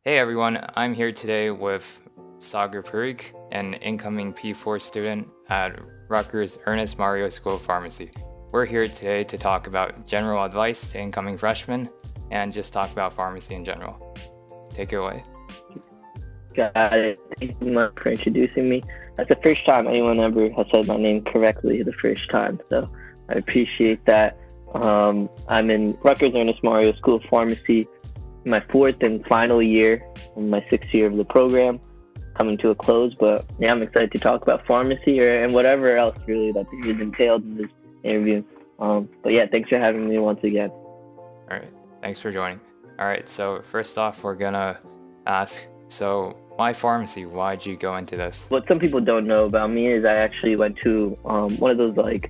Hey everyone, I'm here today with Sagar Parekh, an incoming P4 student at Rutgers Ernest School of Pharmacy. We're here today to talk about general advice to incoming freshmen and just talk about pharmacy in general. Take it away. Got it. Thank you much for introducing me. That's the first time anyone ever has said my name correctly the first time, so I appreciate that. I'm in Rutgers Ernest School of Pharmacy, my fourth and final year, my sixth year of the program, coming to a close. But yeah, I'm excited to talk about pharmacy and whatever else really that is entailed in this interview. But yeah, thanks for having me once again. All right, thanks for joining. All right, so first off, we're gonna ask, so why pharmacy? Why'd you go into this? What some people don't know about me is I actually went to one of those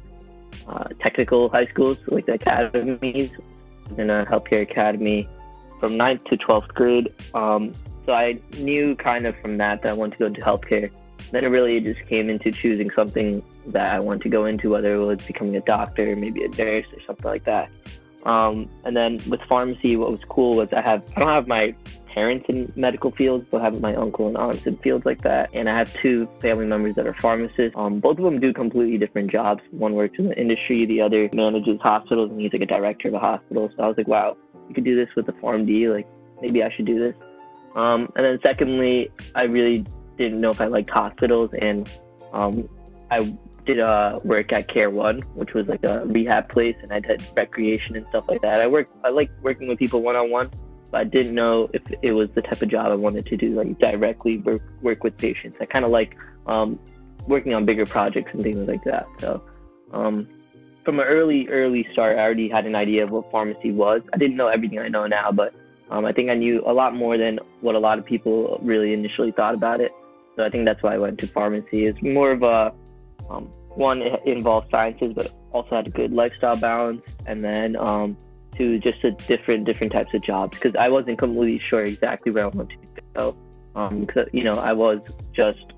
technical high schools, like the academies, in a healthcare academy from 9th to 12th grade. So I knew kind of from that I wanted to go into healthcare. Then it really just came into choosing something that I wanted to go into, whether it was becoming a doctor, maybe a nurse or something like that. And then with pharmacy, what was cool was I don't have my parents in medical fields, but I have my uncle and aunts in fields like that. And I have two family members that are pharmacists. Both of them do completely different jobs. One works in the industry, the other manages hospitals, and he's like a director of a hospital. So I was like, wow, you could do this with a PharmD, like maybe I should do this. And then secondly, I really didn't know if I liked hospitals, and I did work at Care One, which was like a rehab place, and I did recreation and stuff like that. I like working with people one-on-one, but I didn't know if it was the type of job I wanted to do, like directly work with patients. I kind of like working on bigger projects and things like that. So from an early start, I already had an idea of what pharmacy was. I didn't know everything I know now, but I think I knew a lot more than what a lot of people really initially thought about it. So I think that's why I went to pharmacy. It's more of a, one, it involved sciences, but also had a good lifestyle balance. And then two, just a different types of jobs, because I wasn't completely sure exactly where I wanted to go. Because, I was just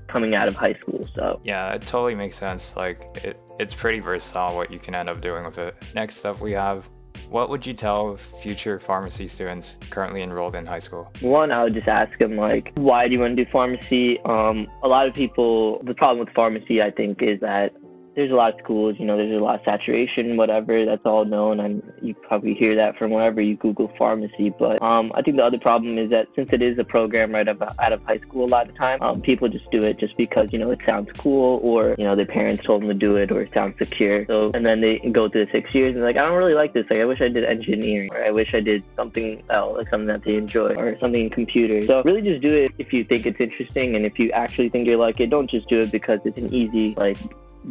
coming out of high school. So Yeah, it totally makes sense. Like it's pretty versatile what you can end up doing with it. Next up we have, what would you tell future pharmacy students currently enrolled in high school? one, I would just ask them, like, why do you want to do pharmacy? A lot of people, the problem with pharmacy, I think, is that there's a lot of schools, there's a lot of saturation, whatever, that's all known, and you probably hear that from whenever you Google pharmacy. But I think the other problem is that since it is a program right out of high school, a lot of the time, people just do it just because, it sounds cool, or, their parents told them to do it, or it sounds secure. So, and then they go through the 6 years and like, I don't really like this. Like, I wish I did engineering, or I wish I did something else, like something that they enjoy, or something in computers. So really just do it if you think it's interesting, and if you actually think you like it, don't just do it because it's an easy,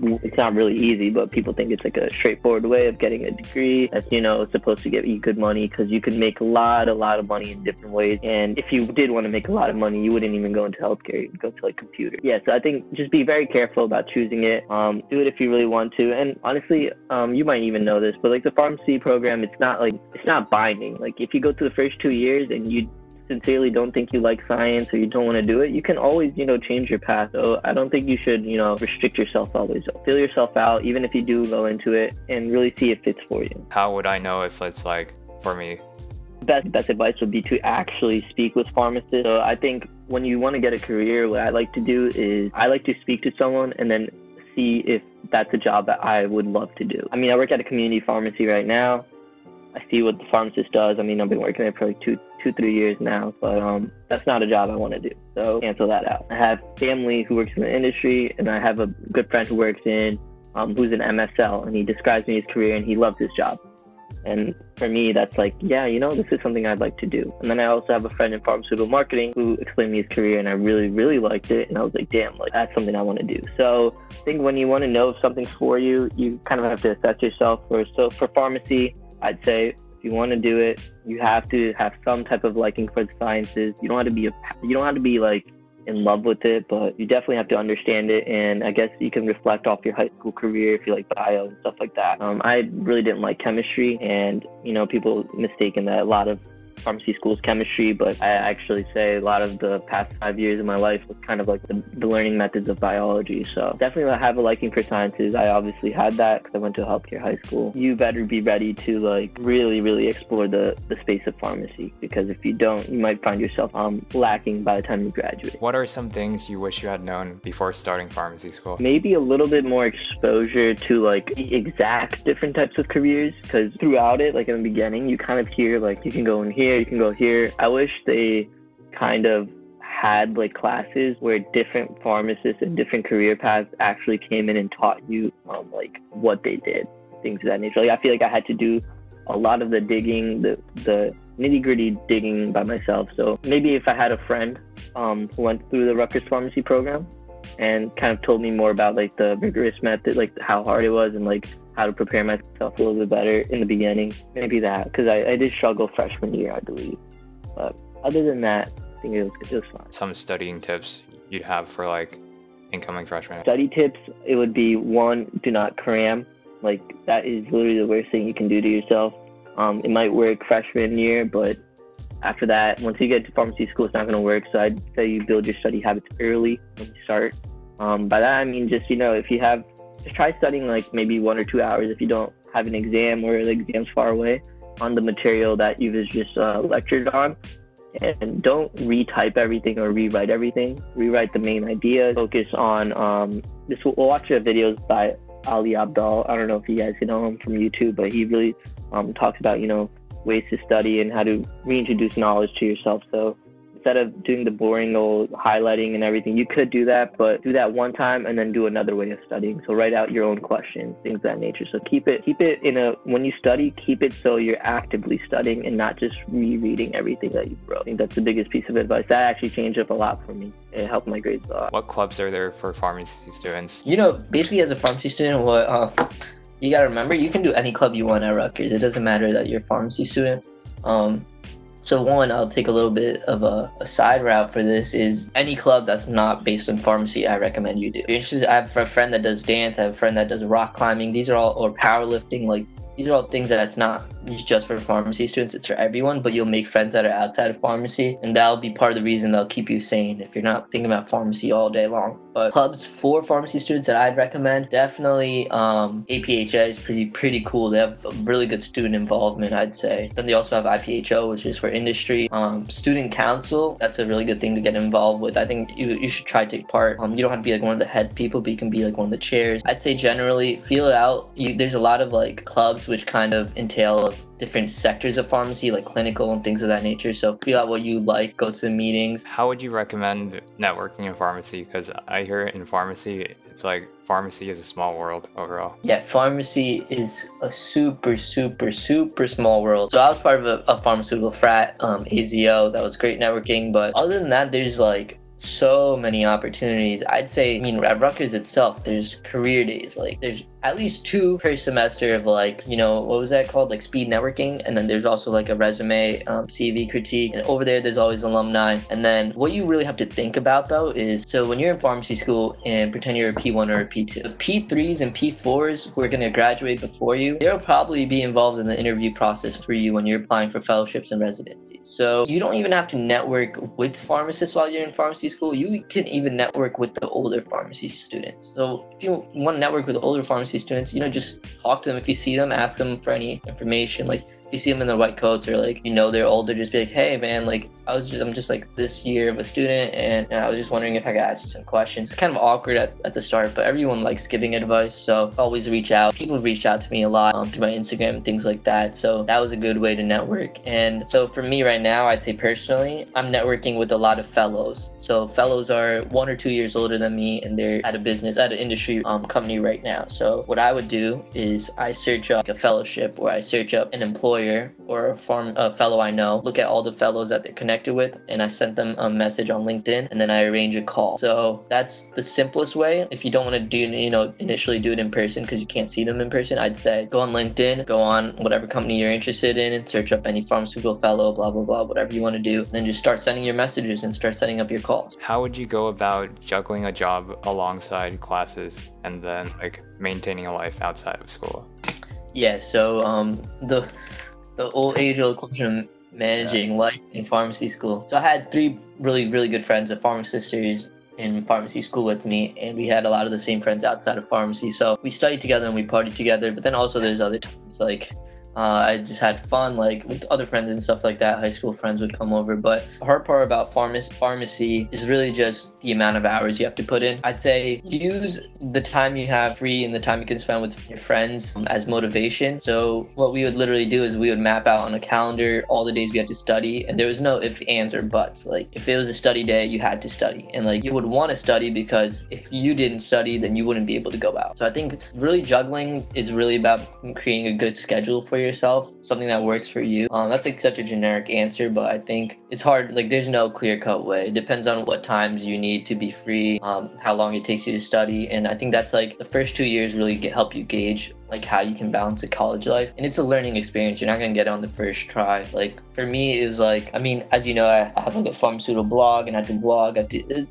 it's not really easy, but people think it's like a straightforward way of getting a degree that's, supposed to get you good money, because you can make a lot of money in different ways. And if you did want to make a lot of money, you wouldn't even go into healthcare, you'd go to like computer. Yeah, so I think just be very careful about choosing it. Do it if you really want to. And honestly, you might even know this, but like the pharmacy program, it's not binding. Like if you go through the first 2 years and you sincerely don't think you like science, or you don't want to do it, you can always, change your path. So I don't think you should, restrict yourself always. Fill yourself out, even if you do go into it, and really see if it's for you. How would I know if it's like for me? Best advice would be to actually speak with pharmacists. So I think when you want to get a career, what I like to do is I like to speak to someone and then see if that's a job that I would love to do. I mean, I work at a community pharmacy right now. I see what the pharmacist does. I mean, I've been working there for like 2-3 years now, but that's not a job I want to do. So cancel that out. I have family who works in the industry, and I have a good friend who works in, who's an MSL, and he describes me his career, and he loves his job. And for me, that's like, yeah, this is something I'd like to do. And then I also have a friend in pharmaceutical marketing who explained me his career, and I really, really liked it. And I was like, damn, like that's something I want to do. So I think when you want to know if something's for you, you kind of have to assess yourself. So for pharmacy, I'd say if you want to do it, you have to have some type of liking for the sciences. You don't have to be like in love with it, but you definitely have to understand it. And I guess you can reflect off your high school career if you like bio and stuff like that. I really didn't like chemistry, and people mistaken that a lot of pharmacy school's chemistry, but I actually say a lot of the past 5 years of my life was kind of like the learning methods of biology. So definitely I have a liking for sciences. I obviously had that because I went to a healthcare high school. You better be ready to like really explore the space of pharmacy, because if you don't, you might find yourself lacking by the time you graduate. What are some things you wish you had known before starting pharmacy school? Maybe a little bit more exposure to like exact different types of careers, because throughout it, like in the beginning, you kind of hear like you can go in here, you can go here. I wish they kind of had like classes where different pharmacists and different career paths actually came in and taught you like what they did, things of that nature. Like I feel like I had to do a lot of the digging, the nitty-gritty digging by myself. So maybe if I had a friend who went through the Rutgers pharmacy program and kind of told me more about like the rigorous method, like how hard it was and like how to prepare myself a little bit better in the beginning, maybe that, because I did struggle freshman year, I believe. But other than that, I think it was fun. Some studying tips you'd have for like incoming freshmen? Study tips, it would be 1, do not cram. Like that is literally the worst thing you can do to yourself. It might work freshman year, but after that, once you get to pharmacy school, it's not going to work. So I'd say you build your study habits early when you start. By that, I mean just, if you have, just try studying like maybe 1 or 2 hours if you don't have an exam or the exam's far away on the material that you've just lectured on. And don't retype everything or rewrite everything. Rewrite the main ideas. Focus on, we'll watch videos by Ali Abdal. I don't know if you guys know him from YouTube, but he really talks about, ways to study and how to reintroduce knowledge to yourself. So instead of doing the boring old highlighting and everything, you could do that, but do that one time and then do another way of studying. So write out your own questions, things of that nature. So keep it when you study, keep it so you're actively studying and not just rereading everything that you wrote. I think that's the biggest piece of advice. That actually changed up a lot for me. It helped my grades a lot. What clubs are there for pharmacy students? Basically as a pharmacy student, you gotta remember, you can do any club you want at Rutgers. It doesn't matter that you're a pharmacy student. So one, I'll take a little bit of a side route for this, is any club that's not based on pharmacy, I recommend you do. If you're interested, I have a friend that does dance, I have a friend that does rock climbing. These are all, or powerlifting, like these are all things that's not just for pharmacy students, it's for everyone, but you'll make friends that are outside of pharmacy, and that'll be part of the reason they'll keep you sane if you're not thinking about pharmacy all day long. But clubs for pharmacy students that I'd recommend, definitely APHA is pretty cool. They have really good student involvement, I'd say. Then they also have IPHO, which is for industry. Student council, that's a really good thing to get involved with. I think you should try to take part. You don't have to be like one of the head people, but you can be like one of the chairs. I'd say generally feel it out. There's a lot of like clubs which kind of entail of different sectors of pharmacy, like clinical and things of that nature. So feel out what you like, go to the meetings. How would you recommend networking in pharmacy? Because I hear in pharmacy, it's like pharmacy is a small world overall. Yeah, pharmacy is a super small world. So I was part of a pharmaceutical frat, AZO, that was great networking. But other than that, there's like so many opportunities. I'd say, at Rutgers itself, there's career days. Like there's at least 2 per semester of like, what was that called? Like speed networking. And then there's also like a resume, CV critique. And over there's always alumni. And then what you really have to think about though is, so when you're in pharmacy school and pretend you're a P1 or a P2, the P3s and P4s who are going to graduate before you, they'll probably be involved in the interview process for you when you're applying for fellowships and residencies. So you don't even have to network with pharmacists while you're in pharmacy school. You can even network with the older pharmacy students. So if you want to network with the older pharmacy students, just talk to them. If you see them, ask them for any information. Like if you see them in their white coats or like they're older, just be like, hey man, like I'm just like this year of a student, and I was just wondering if I could ask you some questions. It's kind of awkward at the start, but everyone likes giving advice, so always reach out. People have reached out to me a lot through my Instagram and things like that, so that was a good way to network. And so for me right now, I'd say personally, I'm networking with a lot of fellows. So fellows are 1 or 2 years older than me, and they're at an industry company right now. So what I would do is I search up a fellowship, or I search up an employer or a fellow I know, look at all the fellows that they're connected with, and I sent them a message on LinkedIn, and then I arrange a call. So that's the simplest way. If you don't want to do, initially do it in person because you can't see them in person, I'd say go on LinkedIn, go on whatever company you're interested in, and search up any pharmaceutical fellow, blah, blah, blah, whatever you want to do. Then just start sending your messages and start setting up your calls. How would you go about juggling a job alongside classes and then like maintaining a life outside of school? Yeah, so the old age-old question, managing life in pharmacy school. So I had three really good friends, of pharmacist series in pharmacy school with me, and we had a lot of the same friends outside of pharmacy. So we studied together and we partied together, but then also there's other times like I just had fun like with other friends and stuff like that. High school friends would come over. But the hard part about pharmacy is really just the amount of hours you have to put in. I'd say use the time you have free and the time you can spend with your friends as motivation. So what we would literally do is we would map out on a calendar all the days we had to study, and there was no ifs, ands, or buts. Like if it was a study day, you had to study, and like you would want to study because if you didn't study, then you wouldn't be able to go out. So I think really juggling is really about creating a good schedule for yourself, something that works for you. That's like such a generic answer, but I think it's hard. Like there's no clear-cut way. It depends on what times you need to be free, how long it takes you to study, and I think that's like the first 2 years really help you gauge like how you can balance a college life. And it's a learning experience. You're not gonna get it on the first try. Like for me, it was like, I mean, as you know, I have like a pharmaceutical blog and I have to vlog.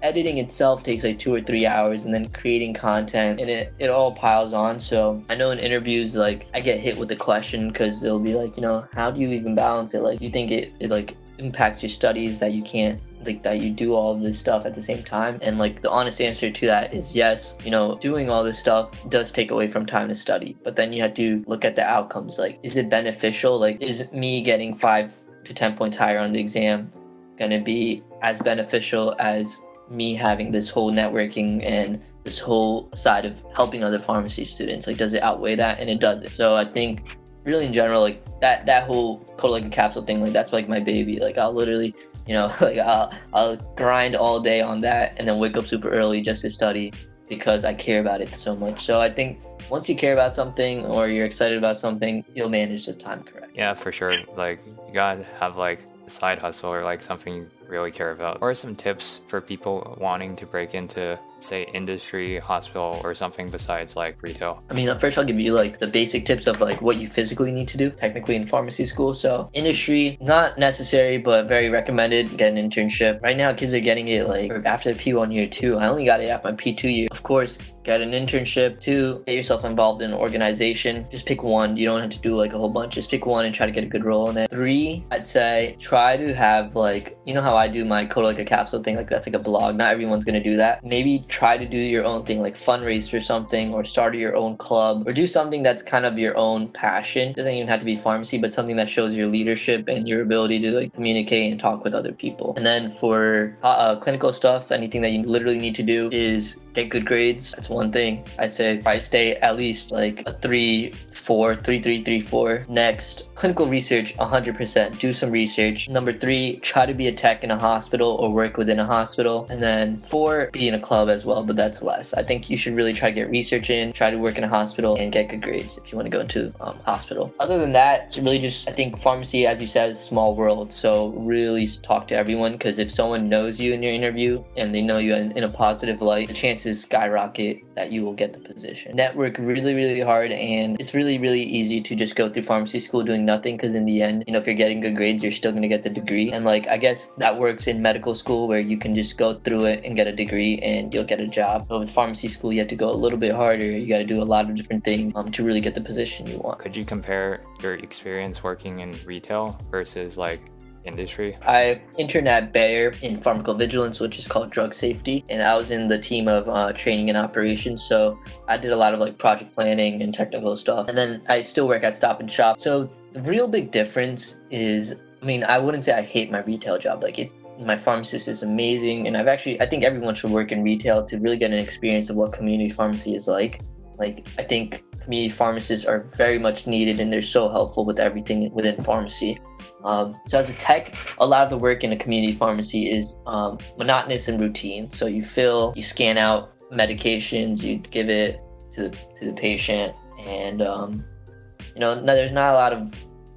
Editing itself takes like 2 or 3 hours, and then creating content, and it all piles on. So I know in interviews, like I get hit with the question because they'll be like, you know, how do you even balance it? Like you think it like impacts your studies that you can't, like that you do all of this stuff at the same time? And like the honest answer to that is yes. You know, doing all this stuff does take away from time to study, but then you have to look at the outcomes. Like, is it beneficial? Like, is me getting 5 to 10 points higher on the exam gonna be as beneficial as me having this whole networking and this whole side of helping other pharmacy students? Like, does it outweigh that? And it doesn't. So I think really in general, like that whole Coated Like a Capsule thing, like that's like my baby. Like I'll literally, you know, like I'll grind all day on that and then wake up super early just to study because I care about it so much. So I think once you care about something or you're excited about something, you'll manage the time correct. Yeah, for sure. Like you gotta have like a side hustle or like something you really care about. What are some tips for people wanting to break into, say, industry, hospital, or something besides like retail? I mean, first I'll give you like the basic tips of like what you physically need to do technically in pharmacy school. So industry, not necessary, but very recommended. Get an internship. Right now, kids are getting it like after P1 year 2. I only got it at my P2 year. Of course, get an internship. 2, get yourself involved in an organization. Just pick one. You don't have to do like a whole bunch. Just pick one and try to get a good role in it. 3, I'd say try to have like, you know how I do my Coated Like a Capsule thing, like that's like a blog. Not everyone's gonna do that. Maybe try to do your own thing, like fundraise for something or start your own club or do something that's kind of your own passion. Doesn't even have to be pharmacy, but something that shows your leadership and your ability to like communicate and talk with other people. And then for clinical stuff, anything that you literally need to do is get good grades. That's one thing. I'd say probably stay at least like a 3.4. Next, clinical research, 100%. Do some research. Number 3, try to be a tech in a hospital or work within a hospital. And then 4, be in a club as well, but that's less. I think you should really try to get research in, try to work in a hospital, and get good grades if you want to go into hospital. Other than that, it's really just, I think pharmacy, as you said, is a small world. So really talk to everyone, because if someone knows you in your interview and they know you in a positive light, the chances skyrocket that you will get the position. Network really hard, and it's really easy to just go through pharmacy school doing nothing, because in the end, you know, if you're getting good grades, you're still going to get the degree. And like, I guess that works in medical school where you can just go through it and get a degree and you'll get a job. But with pharmacy school, you have to go a little bit harder. You got to do a lot of different things to really get the position you want. Could you compare your experience working in retail versus like industry? I interned at Bayer in pharmacovigilance, which is called drug safety, and I was in the team of training and operations. So I did a lot of like project planning and technical stuff, and then I still work at Stop and Shop. So the real big difference is, I mean, I wouldn't say I hate my retail job. Like my pharmacist is amazing, and I think everyone should work in retail to really get an experience of what community pharmacy is like. Like I think community pharmacists are very much needed, and they're so helpful with everything within pharmacy. So as a tech, a lot of the work in a community pharmacy is monotonous and routine. So you scan out medications, you give it to the patient, and you know, there's not a lot of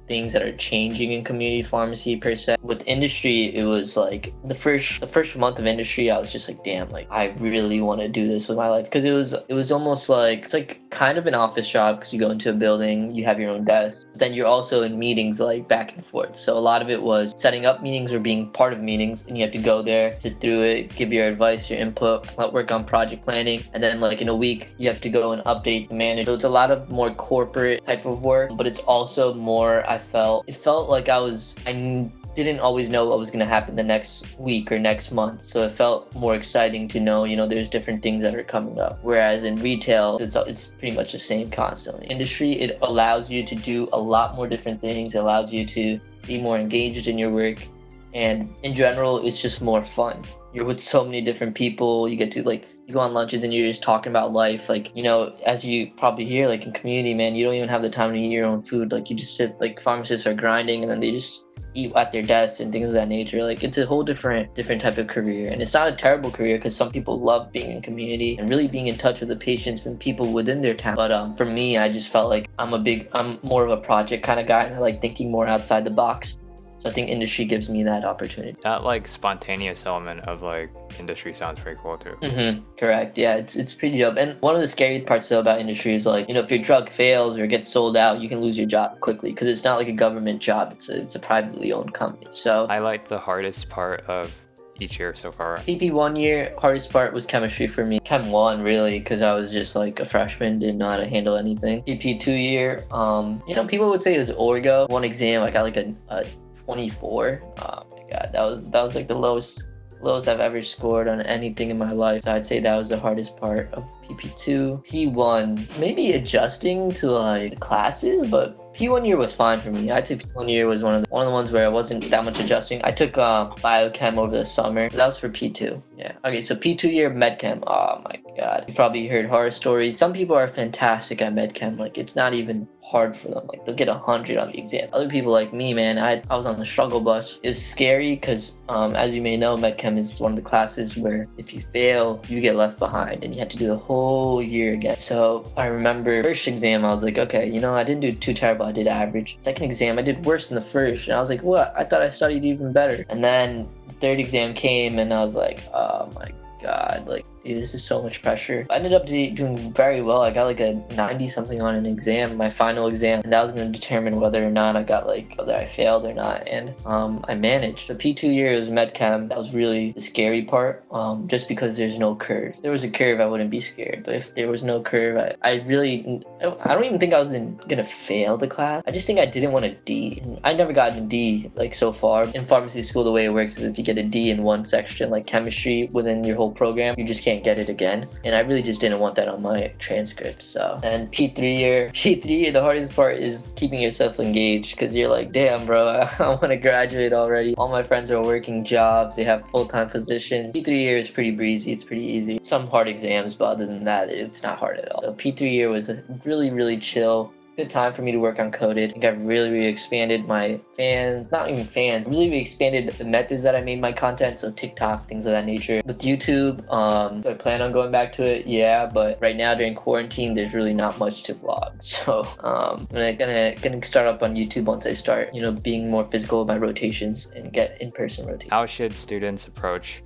things that are changing in community pharmacy per se. With industry, it was like the first month of industry, I was just like, damn, like I really want to do this with my life, because it was almost like, it's like kind of an office job because you go into a building, you have your own desk. But then you're also in meetings like back and forth. So a lot of it was setting up meetings or being part of meetings, and you have to go there, sit through it, give your advice, your input, work on project planning, and then like in a week you have to go and update the manager. So it's a lot of more corporate type of work, but it's also more, it felt like I didn't always know what was going to happen the next week or next month, so it felt more exciting to know, there's different things that are coming up. Whereas in retail, it's pretty much the same constantly. Industry, it allows you to do a lot more different things. It allows you to be more engaged in your work, and in general, it's just more fun. You're with so many different people. You get to you go on lunches and you're just talking about life. As you probably hear, in community, man, you don't even have the time to eat your own food. You just sit, pharmacists are grinding and then they just eat at their desks and things of that nature. It's a whole different type of career, and it's not a terrible career because some people love being in community and really being in touch with the patients and people within their town. But for me, I just felt like I'm more of a project kind of guy, and I like thinking more outside the box. So I think industry gives me that opportunity. That spontaneous element of industry sounds pretty cool too. Correct. Yeah, it's pretty dope. And one of the scary parts though about industry is if your drug fails or gets sold out, you can lose your job quickly because it's not like a government job. It's a privately owned company. So highlight the hardest part of each year so far. PP 1 year, hardest part was chemistry for me. Chem 1 really, because I was just a freshman, didn't know how to handle anything. PP 2 year, people would say it was orgo. One exam I got a 24. Oh my god, that was the lowest I've ever scored on anything in my life. So I'd say that was the hardest part of PP2. P1, maybe adjusting to the classes, but P1 year was fine for me. I'd say P1 year was one of the ones where I wasn't that much adjusting. I took biochem over the summer. That was for P2. Yeah. Okay, so P2 year medchem. Oh my god, you probably heard horror stories. Some people are fantastic at medchem. It's not even hard for them. They'll get 100 on the exam. Other people like me, man, I was on the struggle bus. It was scary because as you may know, medchem is one of the classes where if you fail, you get left behind and you have to do the whole year again. So I remember first exam, I was like, okay, I didn't do too terrible. I did average. Second exam, I did worse than the first, and I was like, what? I thought I studied even better. And then the third exam came and I was like, oh my god, dude, this is so much pressure. I ended up doing very well. I got a 90 something on an exam, my final exam, and that was going to determine whether or not I got whether I failed or not. And I managed. The P2 year was medchem. That was really the scary part, just because there's no curve. If there was a curve, I wouldn't be scared, but if there was no curve, I don't even think I was gonna fail the class. I just think I didn't want a D. I never got a D so far. In pharmacy school, the way it works is if you get a D in one section, like chemistry, within your whole program, you just can't get it again. And I really just didn't want that on my transcript. So, and P3 year, the hardest part is keeping yourself engaged, because you're like, damn bro, I want to graduate already. All my friends are working jobs, they have full-time positions. P3 year is pretty breezy, it's pretty easy. Some hard exams, but other than that, it's not hard at all. So P3 year was a really chill, good time for me to work on Coded. I think I've really expanded my really expanded the methods that I made my content, so TikTok, things of that nature. With YouTube, I plan on going back to it, yeah, but right now during quarantine, there's really not much to vlog. So I'm gonna start up on YouTube once I start, being more physical with my rotations and get in-person rotations. How should students approach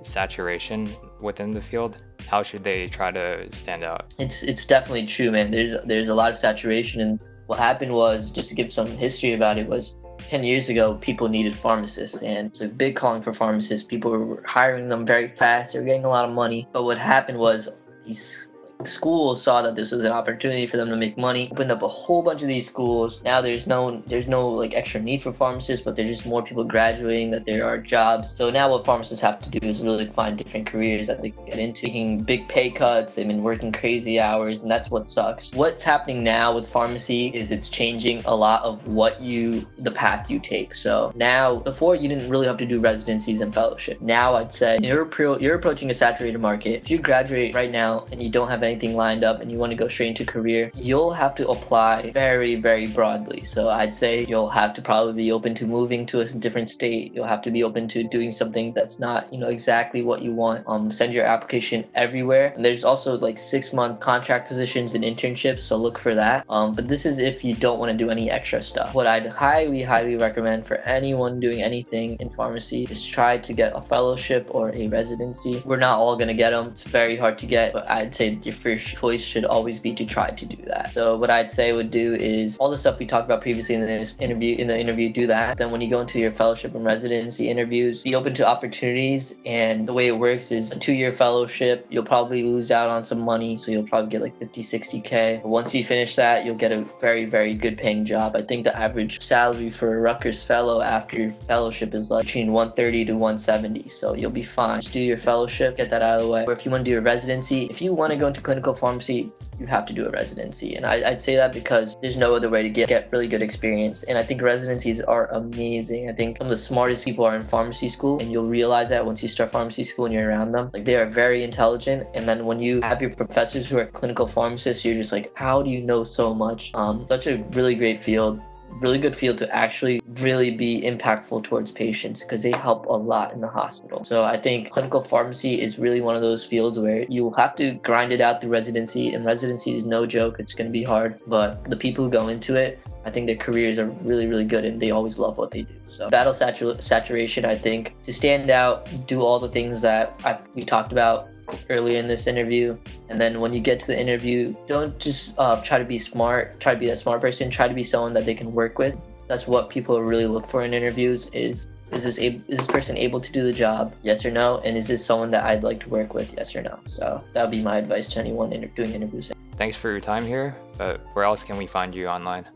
saturation within the field? How should they try to stand out? It's definitely true, man. There's a lot of saturation, and what happened was, just to give some history about it, was 10 years ago people needed pharmacists, and it was a big calling for pharmacists. People were hiring them very fast, they were getting a lot of money, but what happened was these schools saw that this was an opportunity for them to make money, opened up a whole bunch of these schools. Now there's no like extra need for pharmacists, but there's just more people graduating that there are jobs. So now what pharmacists have to do is really find different careers that they can get into, taking big pay cuts. They've been working crazy hours, and that's what sucks. What's happening now with pharmacy is it's changing a lot of the path you take. So now, before you didn't really have to do residencies and fellowship. Now I'd say you're approaching a saturated market. If you graduate right now and you don't have anything lined up and you want to go straight into career, you'll have to apply very broadly. So I'd say you'll have to probably be open to moving to a different state. You'll have to be open to doing something that's not exactly what you want. Send your application everywhere, and there's also like 6-month contract positions and internships, so look for that. But this is if you don't want to do any extra stuff. What I'd highly recommend for anyone doing anything in pharmacy is try to get a fellowship or a residency. We're not all gonna get them, it's very hard to get, but I'd say your first choice should always be to try to do that. So what I'd say would do is all the stuff we talked about previously in the interview, do that. Then when you go into your fellowship and residency interviews, be open to opportunities. And the way it works is a 2-year fellowship, you'll probably lose out on some money. So you'll probably get like 50, 60K. But once you finish that, you'll get a very, very good paying job. I think the average salary for a Rutgers fellow after your fellowship is like between 130 to 170. So you'll be fine. Just do your fellowship, get that out of the way. Or if you want to do a residency, if you want to go into clinical pharmacy, you have to do a residency. And I'd say that because there's no other way to get really good experience. And I think residencies are amazing. I think some of the smartest people are in pharmacy school, and you'll realize that once you start pharmacy school and you're around them. Like, they are very intelligent. And then when you have your professors who are clinical pharmacists, you're just like, how do you know so much? Such a really great field. Really good field to actually really be impactful towards patients, because they help a lot in the hospital. So I think clinical pharmacy is really one of those fields where you will have to grind it out through residency, and residency is no joke. It's going to be hard, but the people who go into it, I think their careers are really, really good, and they always love what they do. So battle saturation, I think, to stand out, do all the things that we talked about earlier in this interview. And then when you get to the interview, don't just try to be smart, try to be that smart person, try to be someone that they can work with. That's what people really look for in interviews. Is this person able to do the job? Yes or no? And is this someone that I'd like to work with? Yes or no? So that would be my advice to anyone doing interviews. Thanks for your time here, but where else can we find you online?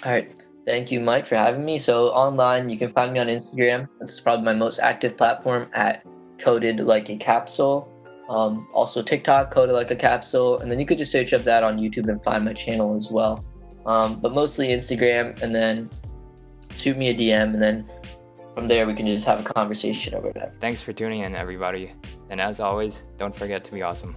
All right. Thank you, Mike, for having me. So online, you can find me on Instagram. That's probably my most active platform, at CoatedLikeACapsule. Also TikTok, CoatedLikeACapsule, and then you could just search up that on YouTube and find my channel as well. But mostly Instagram, and then shoot me a DM, and then from there we can just have a conversation over that. Thanks for tuning in, everybody. And as always, don't forget to be awesome.